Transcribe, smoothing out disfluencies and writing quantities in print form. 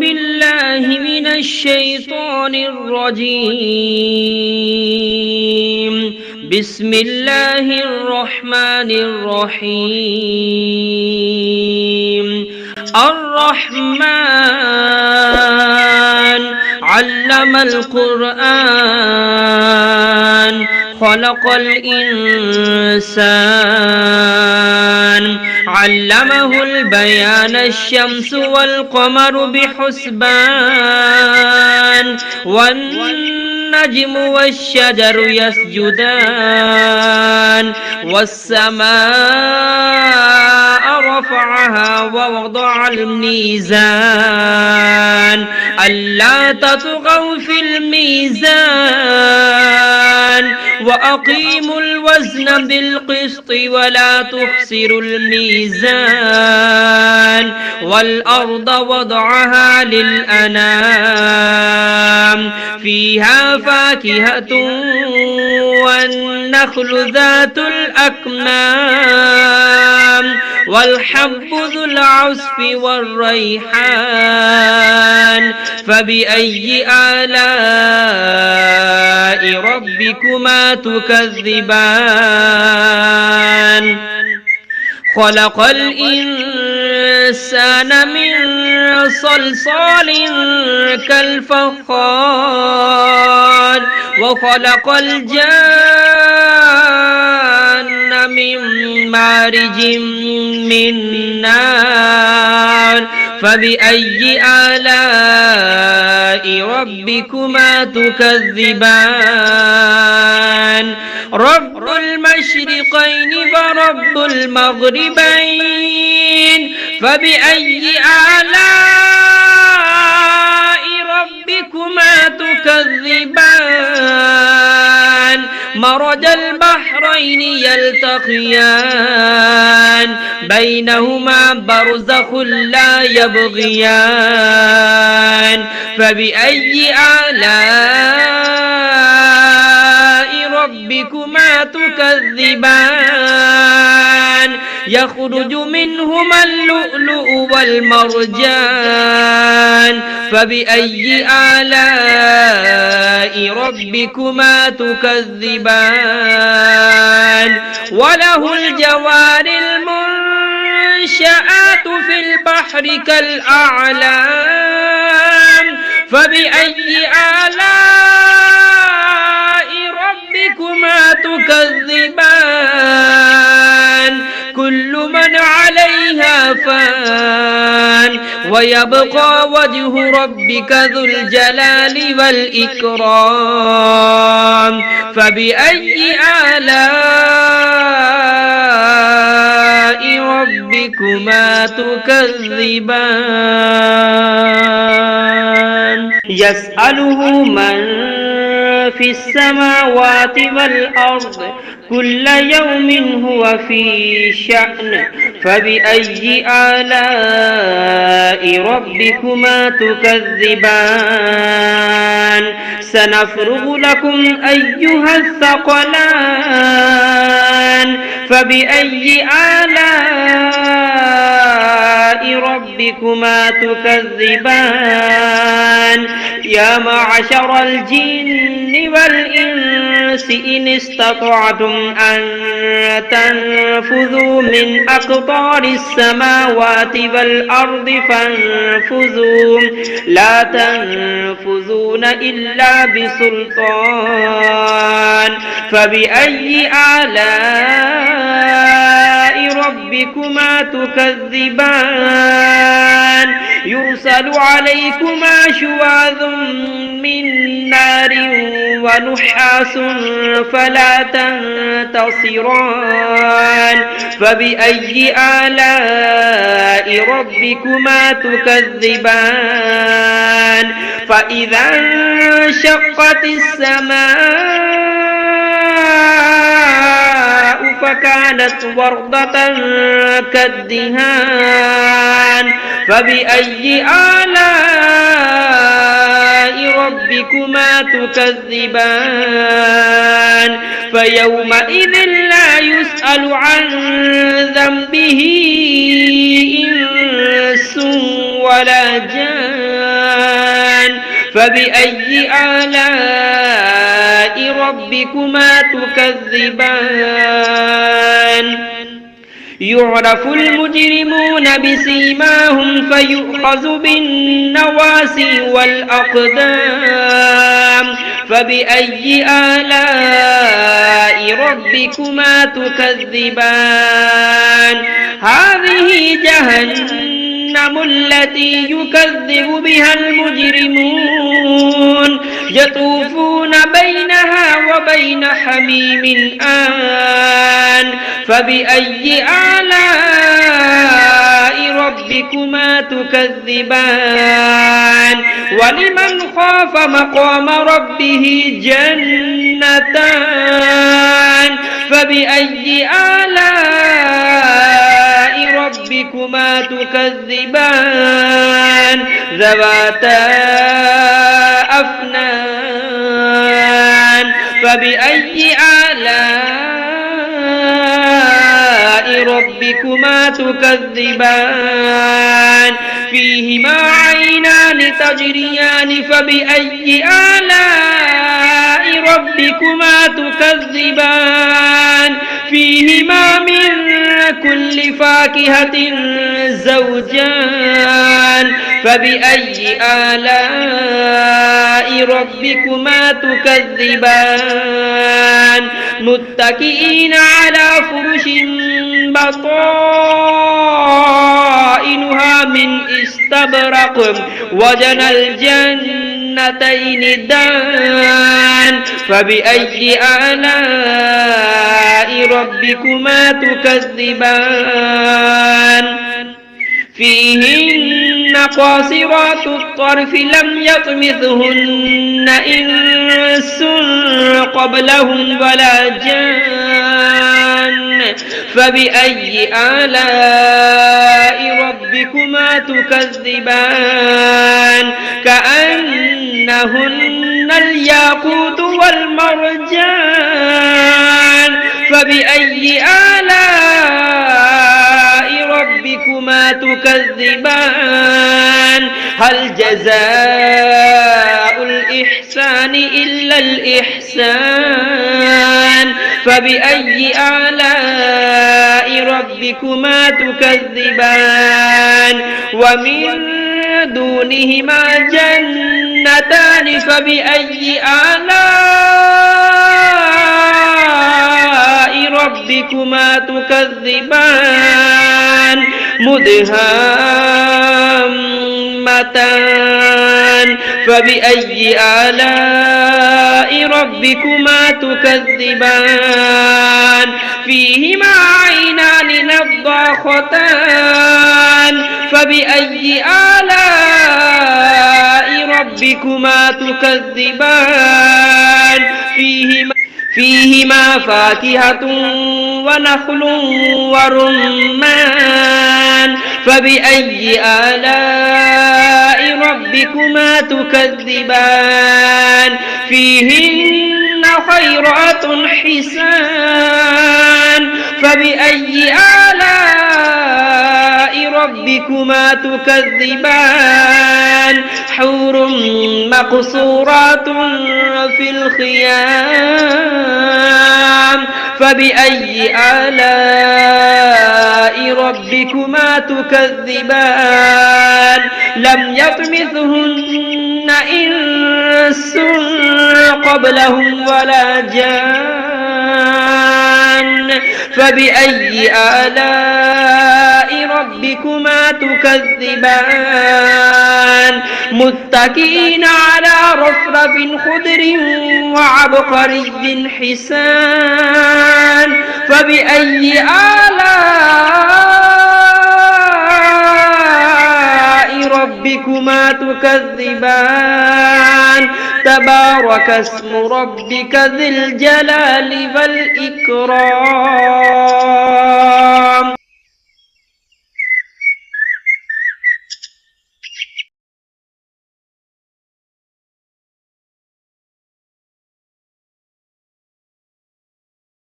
بالله من الشيطان الرجيم. بسم الله الرحمن الرحيم. الرحمن علم القرآن خلق الإنسان علمه البيان الشمس والقمر بحسبان والنجم والشجر يسجدان والسماء رفعها ووضع الميزان ألا تطغوا في الميزان وأقيموا الوزن بالقسط ولا تخسروا الميزان والأرض وضعها للأنام فيها فاكهة والنخل ذات الأكمام والحب ذو العصف والريحان فبأي آلاء ربكما تكذبان خلق الإنسان من صلصال كالفخار وخلق الجان من مارج من نار فبأي آلاء ربكما تكذبان رب المشرقين ورب المغربين فبأي آلاء ربكما تكذبان مرج البحرين يلتقيان بينهما برزخ لا يبغيان فبأي آلاء ربكما تكذبان يخرج منهما اللؤلؤ والمرجان فبأي آلاء ربكما تكذبان وله الجوار المنشآت في البحر كالأعلام فبأي آلاء ربكما تكذبان كل من عليها فان ويبقى وجه ربك ذو الجلال والإكرام فبأي آلاء ربكما تكذبان يسأله من في السماوات والأرض كل يوم هو في شأن فبأي آلاء ربكما تكذبان سنفرغ لكم أيها الثقلان فبأي آلاء ربكما تكذبان يا معشر الجن والإنس إن استطعتم أن تنفذوا من أقطار السماوات والأرض فانفذوا لا تنفذون إلا بسلطان فبأي آلاء ربكما تكذبان يرسل عليكما شواظ من نار ونحاس فلا تنتصران فبأي آلاء ربكما تكذبان فإذا انشقت السماء فكانت وردة كالدهان فبأي آلاء ربكما تكذبان فيومئذ لا يسأل عن ذنبه به إنس ولا جان فبأي آلاء ربكما تكذبان يعرف المجرمون بسيماهم فيؤخذ بالنواسي والأقدام فبأي آلاء ربكما تكذبان هذه جهنم التي يكذب بها المجرمون يطوفون بينها وبين حميم آن فبأي آلاء ربكما تكذبان ولمن خاف مقام ربه جنتان فبأي آلاء ربكما تكذبان ذواتا أفنان فبأي آلاء ربكما تكذبان فيهما عينان تجريان فبأي آلاء ربكما تكذبان فيهما من كل فاكهة زوجان فبأي آلاء ربكما تكذبان متكئين على فرش بطائنها من استبرق وجنى الجنتين دان فبأي آلاء ربكما تكذبان فيهن قاصرات الطرف لم يطمثهن إنس قبلهم ولا جان فبأي آلاء ربكما تكذبان كأنهن الياقوت والمرجان فبأي آلاء ربكما تكذبان هل جزاء الإحسان إلا الإحسان فبأي آلاء ربكما تكذبان ومن دونهما جنتان فبأي آلاء ربكما تكذبان مدهامتان فبأي آلاء ربكما تكذبان فيهما عينان نضاختان فبأي آلاء ربكما تكذبان فيهما فاكهة ونخل ورمان فبأي آلاء ربكما تكذبان فيهن خيرات حسان فبأي آلاء ربكما تكذبان حور مقصورات في الخيام فبأي آلاء ربكما تكذبان لم يطمثهن إنس قبلهم ولا جان فبأي آلاء ربكما تكذبان متكئين على رفرف خضر وعبقري حسان فبأي آلاء ربكما تكذبان تبارك اسم ربك ذي الجلال والإكرام